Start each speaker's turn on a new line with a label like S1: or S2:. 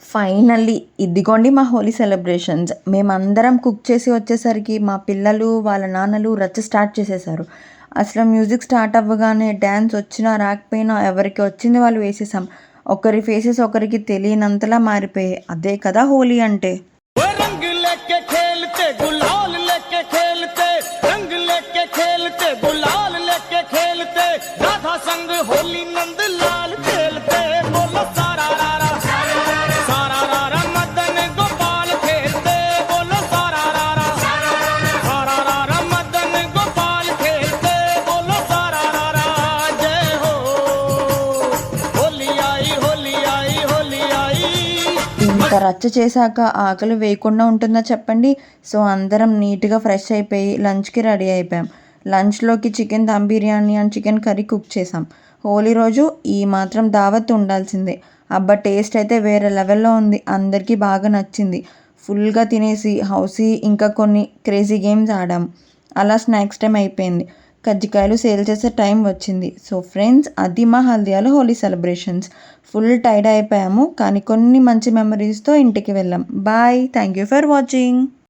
S1: Finally ఇదిగోండి మా Holi celebrations. మేమందరం కుక్ చేసి వచ్చేసరికి మా పిల్లలు, వాళ్ళ నాన్నలు రచ్చ స్టార్ట్ చేసేశారు. అసలు మ్యూజిక్ స్టార్ట్ అవ్వగానే డ్యాన్స్ వచ్చినా రాకపోయినా ఎవరికి వచ్చింది వాళ్ళు వేసేసాం. ఒకరి ఫేసెస్ ఒకరికి తెలియనంతలా మారిపోయాయి. అదే కదా హోలీ అంటే.
S2: वो रंग लेके खेलते गुलाल लेके खेलते रंग लेके खेलते गुलाल लेके खेलते राधा संग होली नंद लाल खेलते बोलो सारा रारा मदन गोपाल खेलते बोलो सारा रारा मदन गोपाल खेलते बोलो सारा रारा जय हो होली आई होली आई होली आई
S1: ఇంత రచ్చ చేశాక ఆకలి వేయకుండా ఉంటుందా చెప్పండి. సో అందరం నీట్గా ఫ్రెష్ అయిపోయి లంచ్కి రెడీ అయిపోయాం. లంచ్లోకి chicken dum biryani and chicken curry cook చేసాం. హోలీ రోజు ఈ మాత్రం దావత్ ఉండాల్సిందే. అబ్బా టేస్ట్ అయితే వేరే లెవెల్లో ఉంది. అందరికీ బాగా నచ్చింది. ఫుల్గా తినేసి హౌసీ ఇంకా కొన్ని క్రేజీ గేమ్స్ ఆడాం. అలా స్నాక్స్ టైం అయిపోయింది. కజ్జికాయలు సేల్ చేసే టైం వచ్చింది. సో ఫ్రెండ్స్, అది మా హల్దియాలో హోలీ సెలబ్రేషన్స్. ఫుల్ టైర్డ్ అయిపోయాము, కానీ కొన్ని మంచి మెమరీస్తో ఇంటికి వెళ్ళాం. Bye. Thank you for watching.